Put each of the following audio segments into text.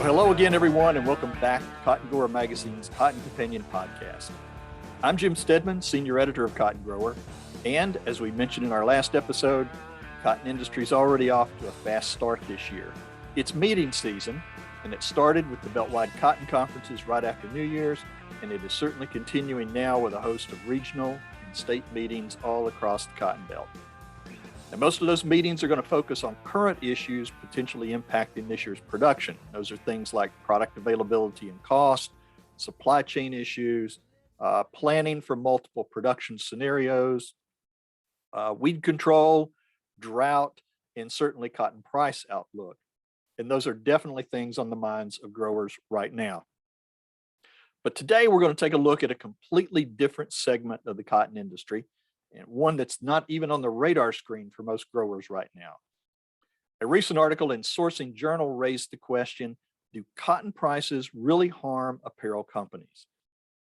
Hello again, everyone, and welcome back to Cotton Grower Magazine's Cotton Companion podcast. I'm Jim Stedman, Senior Editor of Cotton Grower, and as we mentioned in our last episode, cotton industry is already off to a fast start this year. It's meeting season, and it started with the Beltwide Cotton Conferences right after New Year's, and it is certainly continuing now with a host of regional and state meetings all across the Cotton Belt. And most of those meetings are going to focus on current issues potentially impacting this year's production. Those are things like product availability and cost, supply chain issues, planning for multiple production scenarios, weed control, drought, and certainly cotton price outlook. And those are definitely things on the minds of growers right now. But today we're going to take a look at a completely different segment of the cotton industry, and one that's not even on the radar screen for most growers right now. A recent article in Sourcing Journal raised the question, do cotton prices really harm apparel companies?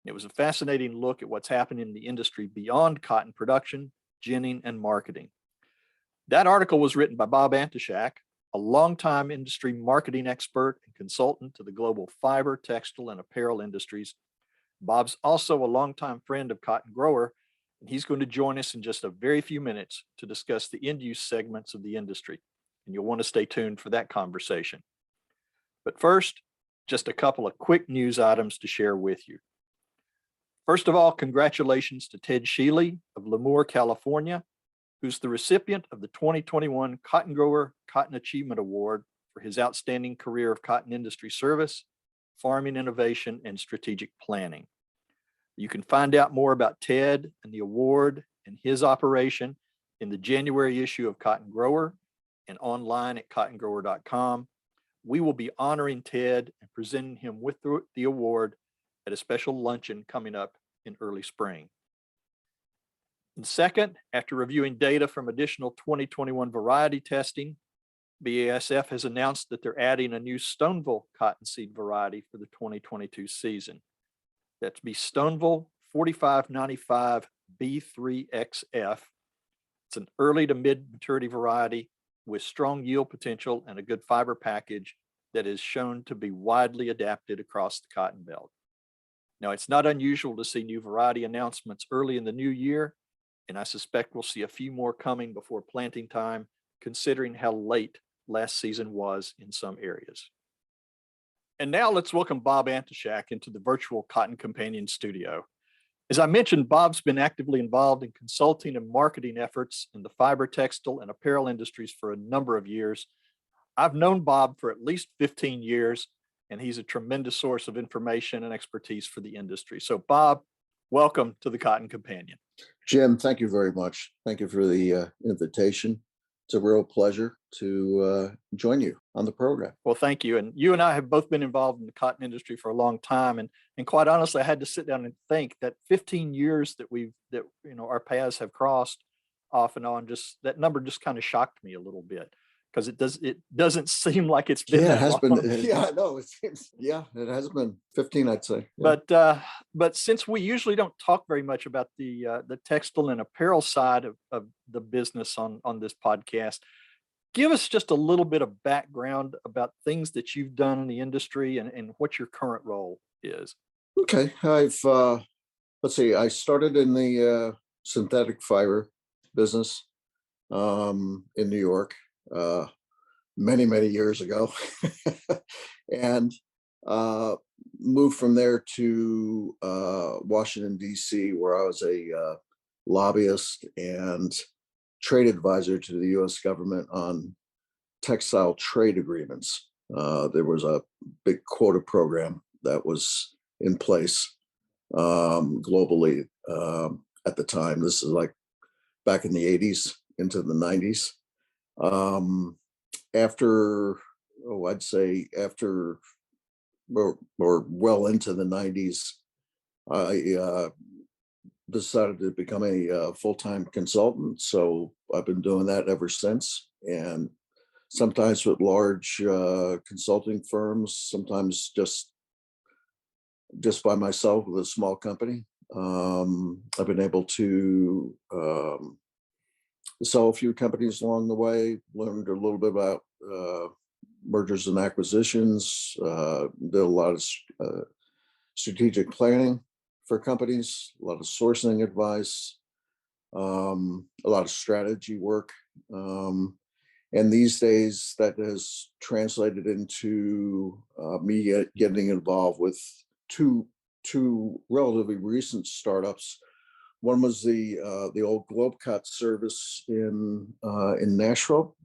It was a fascinating look at what's happening in the industry beyond cotton production, ginning, and marketing. That article was written by Bob Antoshak, a longtime industry marketing expert and consultant to the global fiber, textile, and apparel industries. Bob's also a longtime friend of Cotton Grower, and he's going to join us in just a very few minutes to discuss the end-use segments of the industry. And you'll want to stay tuned for that conversation. But first, just a couple of quick news items to share with you. First of all, congratulations to Ted Sheely of Lemoore, California, who's the recipient of the 2021 Cotton Grower Cotton Achievement Award for his outstanding career of cotton industry service, farming innovation, and strategic planning. You can find out more about Ted and the award and his operation in the January issue of Cotton Grower and online at cottongrower.com. We will be honoring Ted and presenting him with the award at a special luncheon coming up in early spring. And second, after reviewing data from additional 2021 variety testing, BASF has announced that they're adding a new Stoneville cottonseed variety for the 2022 season. That's be Stoneville 4595 B3XF. It's an early to mid maturity variety with strong yield potential and a good fiber package that is shown to be widely adapted across the cotton belt. Now, it's not unusual to see new variety announcements early in the new year, and I suspect we'll see a few more coming before planting time, considering how late last season was in some areas. And now let's welcome Bob Antoshak into the virtual Cotton Companion studio. As I mentioned, Bob's been actively involved in consulting and marketing efforts in the fiber, textile, and apparel industries for a number of years. I've known Bob for at least 15 years, and he's a tremendous source of information and expertise for the industry. So Bob, welcome to the Cotton Companion. Jim, thank you very much. Thank you for the invitation. It's a real pleasure to join you on the program. Well, thank you. And you and I have both been involved in the cotton industry for a long time. And quite honestly, I had to sit down and think that 15 years that our paths have crossed off and on, just that number just kind of shocked me a little bit, because it doesn't seem like it's been that long. It has been 15, I'd say. Yeah. But since we usually don't talk very much about the textile and apparel side of the business on this podcast, give us just a little bit of background about things that you've done in the industry and what your current role is. Okay, I started in the synthetic fiber business in New York many years ago, and moved from there to Washington, D.C., where I was a lobbyist and trade advisor to the U.S. government on textile trade agreements. There was a big quota program that was in place globally at the time. This is like back in the 80s into the 90s. After well into the 90s, I decided to become a full-time consultant. So I've been doing that ever since, and sometimes with large consulting firms, sometimes just by myself with a small company. I've been able to sell a few companies along the way, learned a little bit about mergers and acquisitions, did a lot of strategic planning for companies, a lot of sourcing advice, a lot of strategy work. And these days that has translated into me getting involved with two relatively recent startups. One was the old Globe Cut service in Nashville,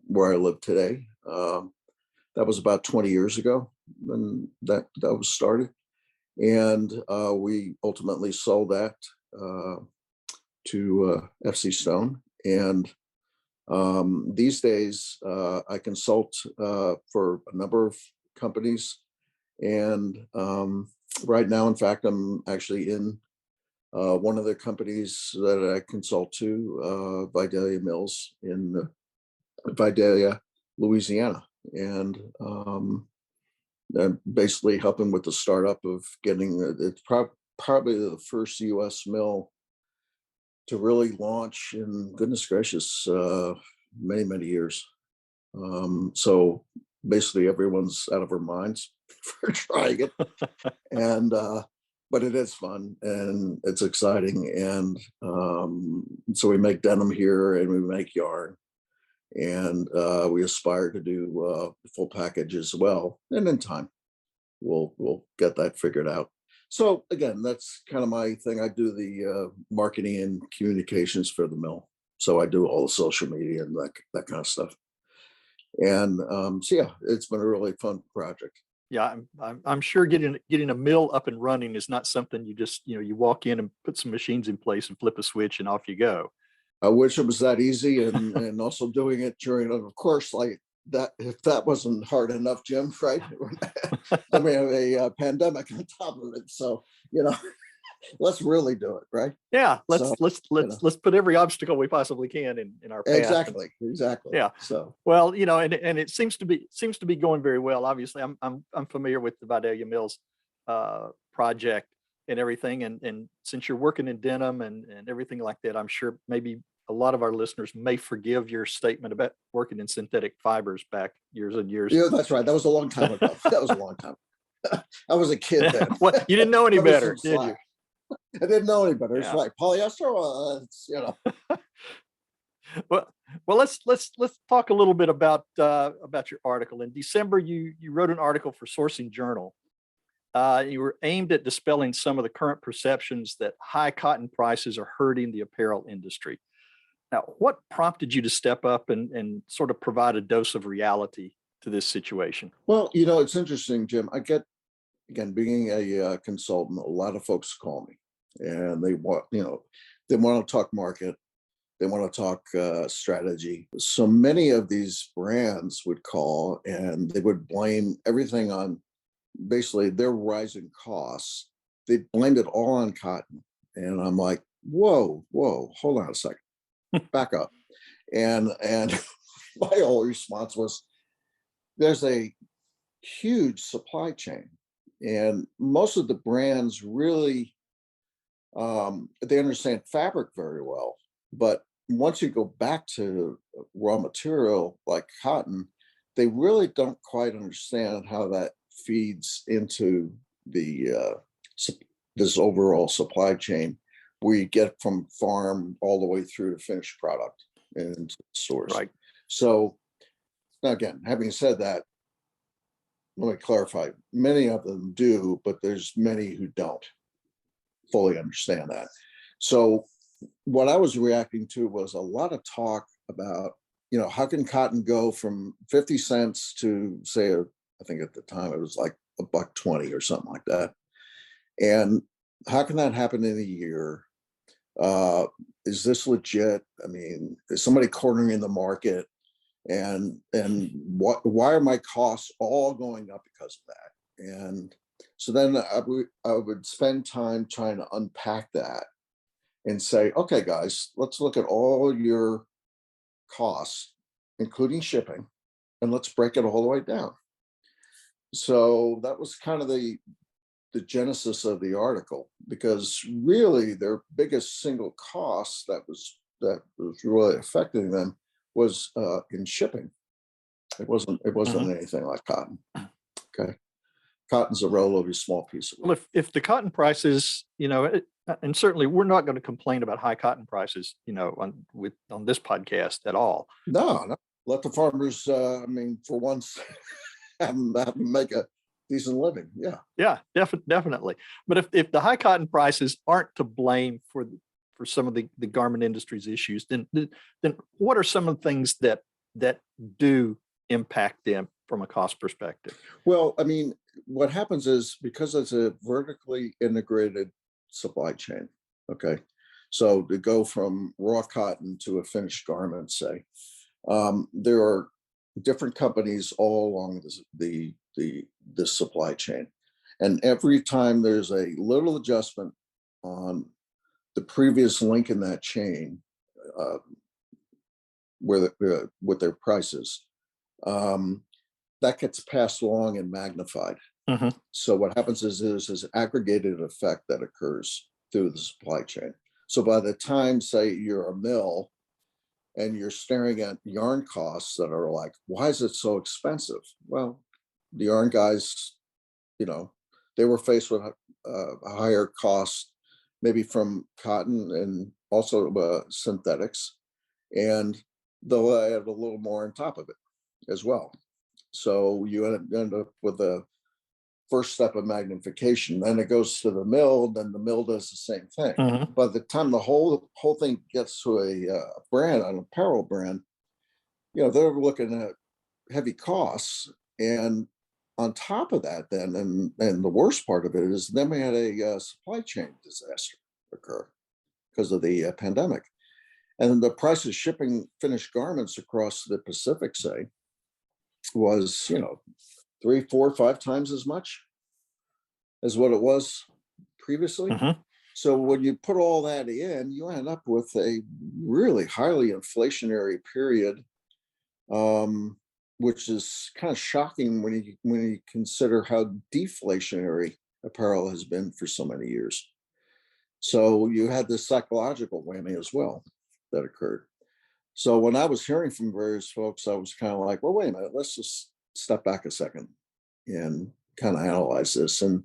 where I live today. That was about 20 years ago when that was started, and we ultimately sold that to FC Stone. And these days, I consult for a number of companies, and right now, in fact, I'm actually in one of the companies that I consult to, Vidalia Mills in Vidalia, Louisiana, and I'm basically helping with the startup of getting it's probably the first U.S. mill to really launch in, goodness gracious, many years. So basically everyone's out of their minds for trying it. And but it is fun and it's exciting. And so we make denim here and we make yarn. And we aspire to do the full package as well. And in time, we'll get that figured out. So again, that's kind of my thing. I do the marketing and communications for the mill. So I do all the social media and that kind of stuff. And so yeah, it's been a really fun project. Yeah, I'm sure getting a mill up and running is not something you just, you walk in and put some machines in place and flip a switch and off you go. I wish it was that easy, and also doing it during, of course, like that, if that wasn't hard enough, Jim, right? Then we have a pandemic on top of it. So, let's really do it, right? Yeah, let's So, let's put every obstacle we possibly can in our path. Exactly. Yeah. So, well, and it seems to be going very well. Obviously, I'm familiar with the Vidalia Mills project and everything, and since you're working in denim and everything like that, I'm sure maybe a lot of our listeners may forgive your statement about working in synthetic fibers back years and years. yeah, that's right. That was a long time ago. That was a long time. I was a kid then. Well, you didn't know any better, did you? I didn't know any better. It's Yeah. like polyester. Well, let's talk a little bit about your article. In December, you wrote an article for Sourcing Journal. You were aimed at dispelling some of the current perceptions that high cotton prices are hurting the apparel industry. Now, what prompted you to step up and sort of provide a dose of reality to this situation? Well, it's interesting, Jim. I get, again, being a consultant, a lot of folks call me and they want to talk market. They want to talk strategy. So many of these brands would call and they would blame everything on basically their rising costs. They blamed it all on cotton. And I'm like, whoa, hold on a second. Back up. And my whole response was, there's a huge supply chain. And most of the brands really, they understand fabric very well. But once you go back to raw material like cotton, they really don't quite understand how that feeds into this overall supply chain, where you get from farm all the way through to finished product and stores. Right. So now, again, having said that, let me clarify. Many of them do, but there's many who don't fully understand that. So what I was reacting to was a lot of talk about, how can cotton go from 50 cents to, say, I think at the time it was like $1.20 or something like that. And how can that happen in a year? Is this legit? I mean, is somebody cornering the market? And why are my costs all going up because of that? And so then I would spend time trying to unpack that and say, okay, guys, let's look at all your costs, including shipping, and let's break it all the way down. So that was kind of the genesis of the article, because really their biggest single cost that was really affecting them was in shipping. It wasn't anything like cotton. Okay. Cotton's a relatively small piece of Well, it. if the cotton prices, and certainly we're not going to complain about high cotton prices, on this podcast at all. No, no. Let the farmers, for once, have them make a decent living. Yeah. Yeah, definitely. But if the high cotton prices aren't to blame for some of the garment industry's issues, then what are some of the things that do impact them from a cost perspective? Well, what happens is because it's a vertically integrated supply chain, okay? So to go from raw cotton to a finished garment, say, there are different companies all along the supply chain. And every time there's a little adjustment on the previous link in that chain, uh, with their prices, um, that gets passed along and magnified. Mhm. So what happens is there's this aggregated effect that occurs through the supply chain. So by the time, say, you're a mill and you're staring at yarn costs that are like, why is it so expensive? Well, the yarn guys, you know, they were faced with a higher cost, maybe from cotton and also synthetics, and they'll add a little more on top of it as well. So you end up with a first step of magnification. Then it goes to the mill. Then the mill does the same thing. Mhm. By the time the whole thing gets to a brand, an apparel brand, they're looking at heavy costs. And on top of that, then, and the worst part of it is, then we had a supply chain disaster occur because of the pandemic, and the price of shipping finished garments across the Pacific, say, was 3, 4, 5 times as much as what it was previously. Mhm. So when you put all that in, you end up with a really highly inflationary period, um, which is kind of shocking when you consider how deflationary apparel has been for so many years. So you had this psychological whammy as well that occurred. So when I was hearing from various folks, I was kind of like, well, wait a minute, let's just step back a second and kind of analyze this, and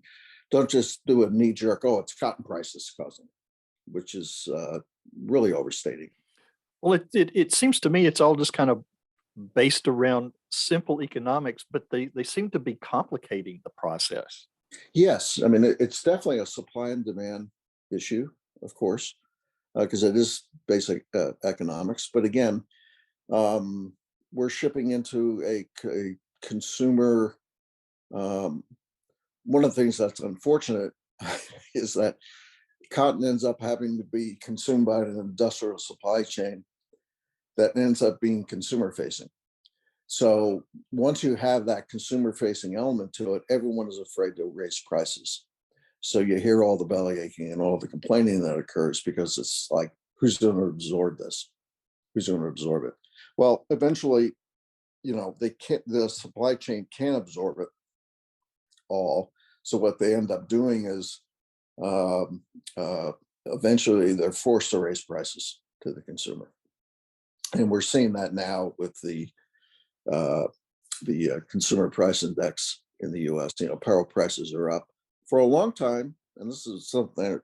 don't just do a knee jerk, oh, it's cotton prices causing, which is really overstating. Well, it seems to me it's all just kind of based around simple economics, but they seem to be complicating the process. Yes, it's definitely a supply and demand issue, of course, because it is basic economics. But again, we're shipping into a consumer. Um, One of the things that's unfortunate is that cotton ends up having to be consumed by an industrial supply chain that ends up being consumer facing. So once you have that consumer facing element to it, everyone is afraid to raise prices. So you hear all the belly aching and all the complaining that occurs because it's like, who's going to absorb this? Who's going to absorb it? Well, eventually, they can't. The supply chain can't absorb it all. So what they end up doing is, um, eventually they're forced to raise prices to the consumer, and we're seeing that now with uh, the consumer price index in the U.S. Apparel prices are up for a long time, and this is something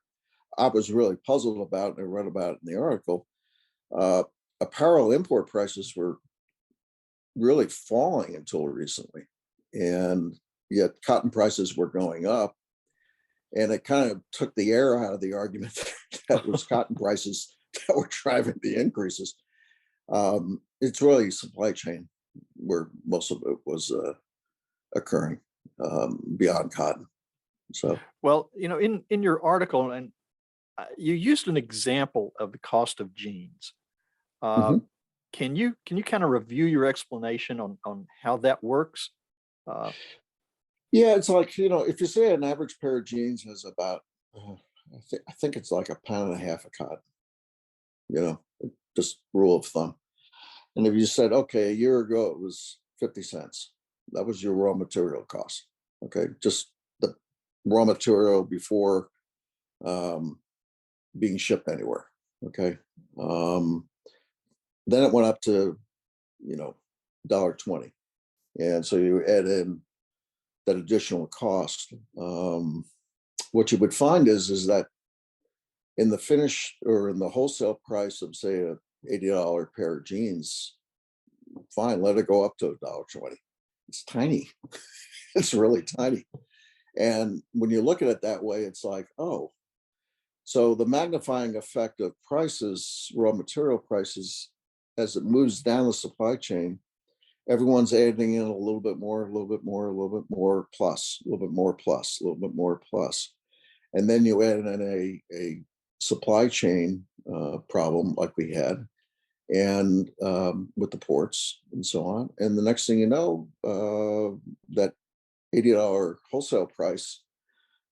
I was really puzzled about, and I read about it in the article. Uh, Apparel import prices were really falling until recently, and yet cotton prices were going up, and it kind of took the air out of the argument that was cotton prices that were driving the increases. It's really supply chain where most of it was occurring, beyond cotton. So, Well, in your article, and you used an example of the cost of jeans. Uh, mhm. can you kind of review your explanation on how that works? Uh, Yeah, it's like, if you say an average pair of jeans has about, I think it's like a pound and a half of cotton, you know, just rule of thumb. And if you said, okay, a year ago it was 50 cents, that was your raw material cost. Okay, just the raw material before um, being shipped anywhere. Okay. Um, then it went up to, you know, 20. And so you add in that additional cost. What you would find is that in the finish or in the wholesale price of, say, a $80 pair of jeans, fine, let it go up to $1.20. It's tiny. It's really tiny. And when you look at it that way, it's like, oh, so the magnifying effect of prices, raw material prices, as it moves down the supply chain, everyone's adding in a little bit more, a little bit more, a little bit more plus, a little bit more plus, a little bit more plus. And then you add in a supply chain problem like we had, and with the ports and so on. And the next thing you know, that $80 wholesale price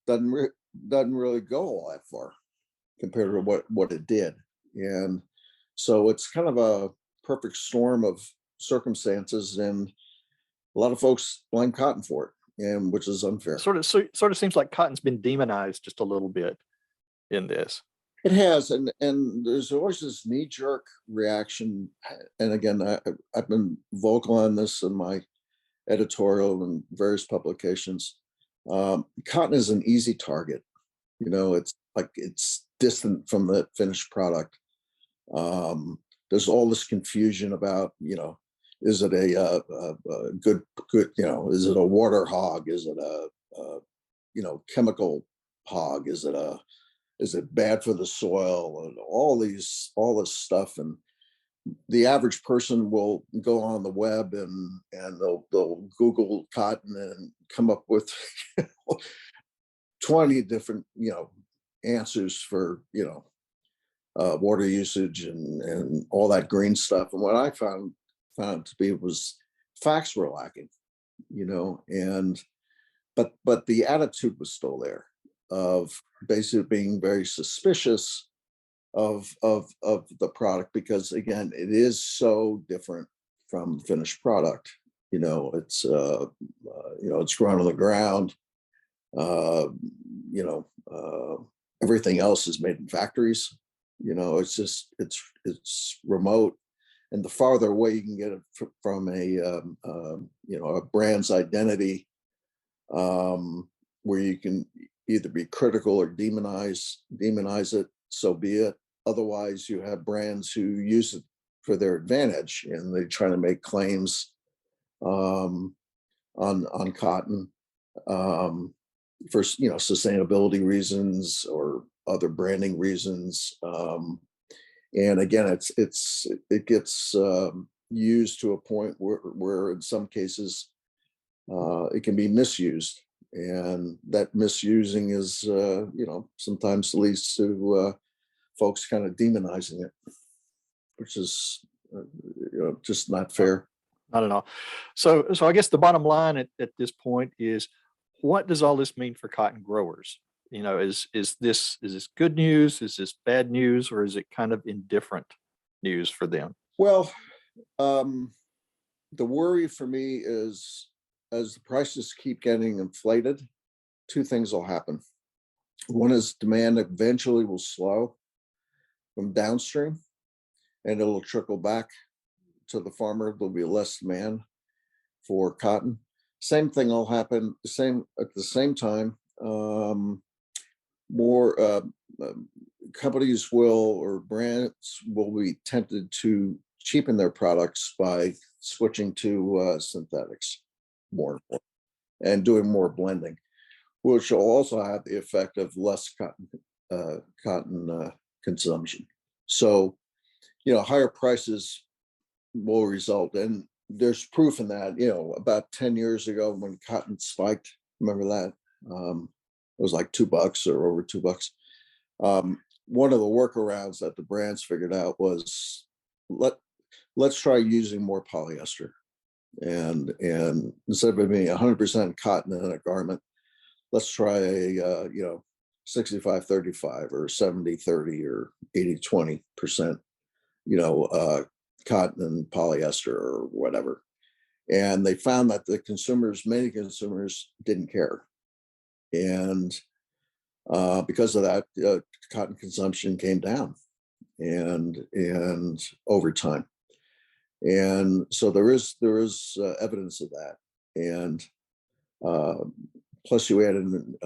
doesn't really go all that far compared to what it did. And so it's kind of a perfect storm of circumstances, and a lot of folks blame cotton for it, and which is unfair. Sort of seems like cotton's been demonized just a little bit in this. It has, and there's always this knee-jerk reaction. And again, I've been vocal on this in my editorial and various publications. Cotton is an easy target. It's like it's distant from the finished product. There's all this confusion about, is it a good, is it a water hog? Is it a chemical hog? Is it bad for the soil? And all this stuff. And the average person will go on the web and they'll Google cotton and come up with 20 different, answers for, water usage and all that green stuff. And what I found to be was facts were lacking, and but the attitude was still there of basically being very suspicious of the product, because again, it is so different from the finished product. It's it's grown on the ground. Everything else is made in factories. It's just it's remote, and the farther away you can get it from a brand's identity, where you can either be critical or demonize it, so be it. Otherwise, you have brands who use it for their advantage, and they try to make claims on cotton for sustainability reasons or other branding reasons. And again, it gets used to a point where in some cases it can be misused, and that misusing is sometimes leads to folks kind of demonizing it, which is just not fair. Not at all. So I guess the bottom line at this point is, what does all this mean for cotton growers? Is this good news? Is this bad news? Or is it kind of indifferent news for them? Well, the worry for me is, as the prices keep getting inflated, two things will happen. One is demand eventually will slow from downstream, and it'll trickle back to the farmer. There'll be less demand for cotton. Same thing will happen at the same time. More companies or brands will be tempted to cheapen their products by switching to synthetics more and more, and doing more blending, which will also have the effect of less cotton consumption. So, higher prices will result, and there's proof in that. About 10 years ago when cotton spiked, remember that? It was like $2 or over $2. One of the workarounds that the brands figured out was let's try using more polyester, and instead of being 100% cotton in a garment, let's try a 65-35 or 70-30 or 80-20%, cotton and polyester or whatever. And they found that many consumers didn't care. And because of that, cotton consumption came down and over time. And so there is evidence of that. And plus you add an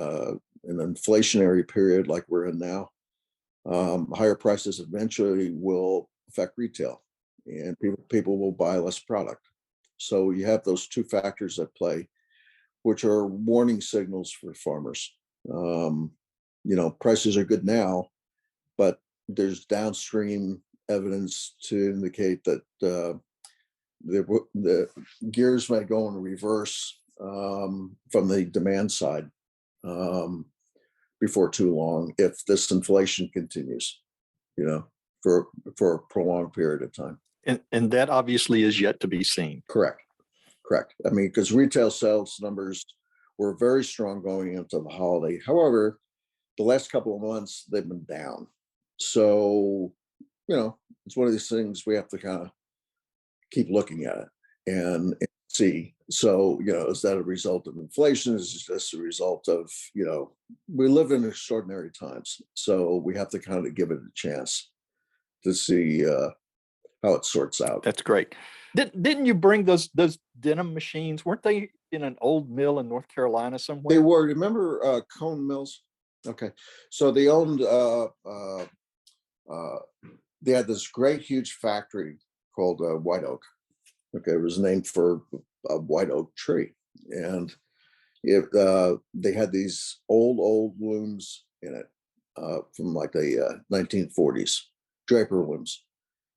inflationary period like we're in now, higher prices eventually will affect retail, and people will buy less product. So you have those two factors at play, which are warning signals for farmers. Prices are good now, but there's downstream evidence to indicate that the gears might go in reverse from the demand side before too long if this inflation continues, for a prolonged period of time. And that obviously is yet to be seen. Correct. I mean, because retail sales numbers were very strong going into the holiday. However, the last couple of months, they've been down. So, it's one of these things we have to kind of keep looking at it and see. So, is that a result of inflation? Is this a result of, we live in extraordinary times. So we have to kind of give it a chance to see how it sorts out. That's great. Didn't you bring those denim machines? Weren't they in an old mill in North Carolina somewhere? They were. Remember Cone Mills? Okay. So they owned, they had this great, huge factory called White Oak. Okay. It was named for a white oak tree. And they had these old looms in it from like the 1940s, draper looms.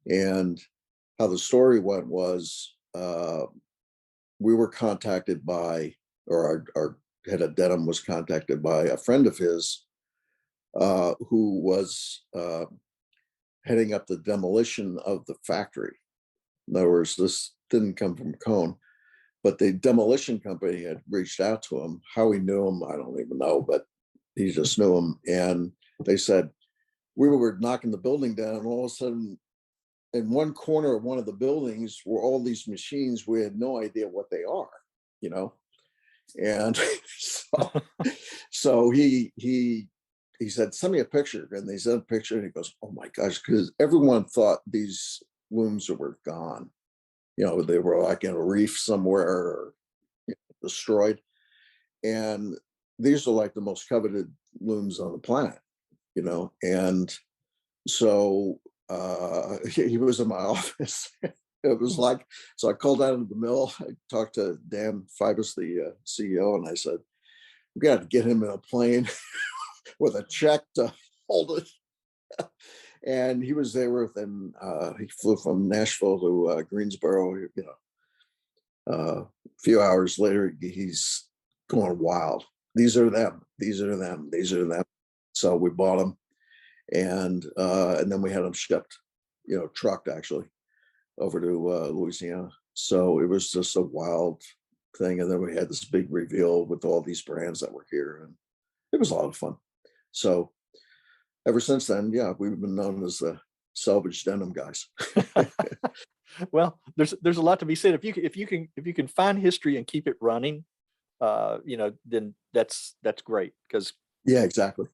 And how the story went was we were contacted by, or our head of denim was contacted by a friend of his who was heading up the demolition of the factory. In other words, this didn't come from Cone, but the demolition company had reached out to him. How he knew him, I don't even know, but he just knew him. And they said, we were knocking the building down, and all of a sudden, in one corner of one of the buildings were all these machines. We had no idea what they are, And so he said, send me a picture. And they sent a picture, and he goes, oh my gosh, because everyone thought these looms were gone. They were like in a reef somewhere or destroyed. And these are like the most coveted looms on the planet, And so he was in my office. It was like, so I called out of the mill. I talked to Dan Fibus, the CEO, and I said, we got to get him in a plane with a check to hold it. And he was there within, he flew from Nashville to Greensboro, a few hours later, he's going wild. These are them. So we bought them. And then we had them shipped, trucked actually over to Louisiana. So it was just a wild thing. And then we had this big reveal with all these brands that were here, and it was a lot of fun. So ever since then, we've been known as the salvage denim guys. Well, there's a lot to be said. If you can find history and keep it running, then that's great. Because exactly.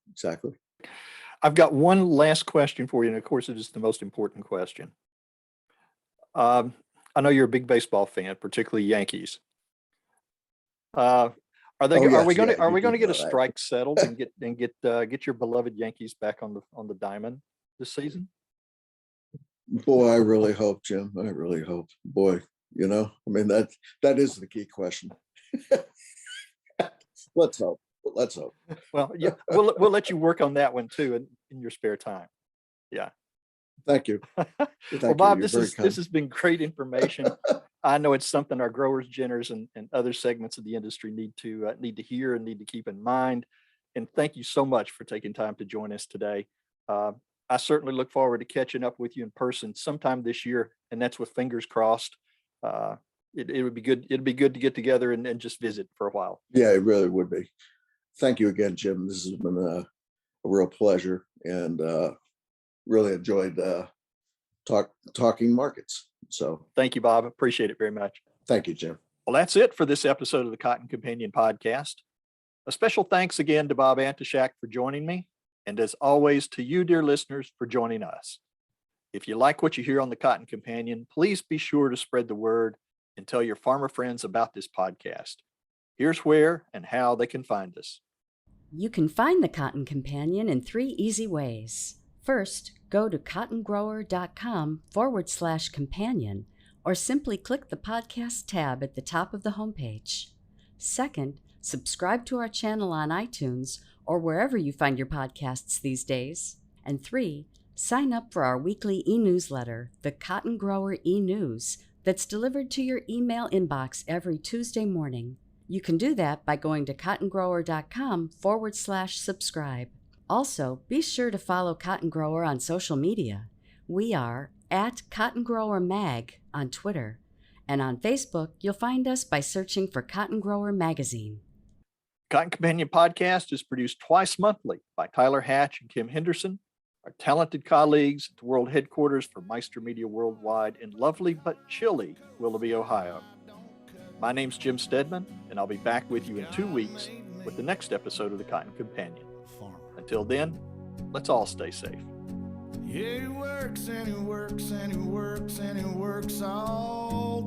I've got one last question for you, and of course, it is the most important question. I know you're a big baseball fan, particularly Yankees. Are we going to get a strike settled and get your beloved Yankees back on the diamond this season? Boy, I really hope, Jim. I really hope. Boy, that is the key question. Let's hope. Well, yeah, we'll let you work on that one too in your spare time. Yeah. Thank you. Well, Bob, this has been great information. I know it's something our growers, ginners, and other segments of the industry need to hear and need to keep in mind. And thank you so much for taking time to join us today. I certainly look forward to catching up with you in person sometime this year, and that's with fingers crossed. It would be good. It'd be good to get together and just visit for a while. Yeah, it really would be. Thank you again, Jim. This has been a real pleasure, and really enjoyed talking markets. So thank you, Bob. Appreciate it very much. Thank you, Jim. Well, that's it for this episode of the Cotton Companion podcast. A special thanks again to Bob Antoshak for joining me. And as always, to you, dear listeners, for joining us. If you like what you hear on the Cotton Companion, please be sure to spread the word and tell your farmer friends about this podcast. Here's where and how they can find us. You can find the Cotton Companion in 3 easy ways. First, go to cottongrower.com/companion or simply click the podcast tab at the top of the homepage. Second, subscribe to our channel on iTunes or wherever you find your podcasts these days. And 3, sign up for our weekly e-newsletter, the Cotton Grower e-News, that's delivered to your email inbox every Tuesday morning. You can do that by going to cottongrower.com/subscribe. Also, be sure to follow Cotton Grower on social media. We are at Cotton Grower Mag on Twitter, and on Facebook, you'll find us by searching for Cotton Grower Magazine. Cotton Companion Podcast is produced twice monthly by Tyler Hatch and Kim Henderson, our talented colleagues at the world headquarters for Meister Media Worldwide in lovely but chilly Willoughby, Ohio. My name's Jim Stedman, and I'll be back with you in 2 weeks with the next episode of the Cotton Companion. Until then, let's all stay safe. Yeah, he works and he works and he works and he works all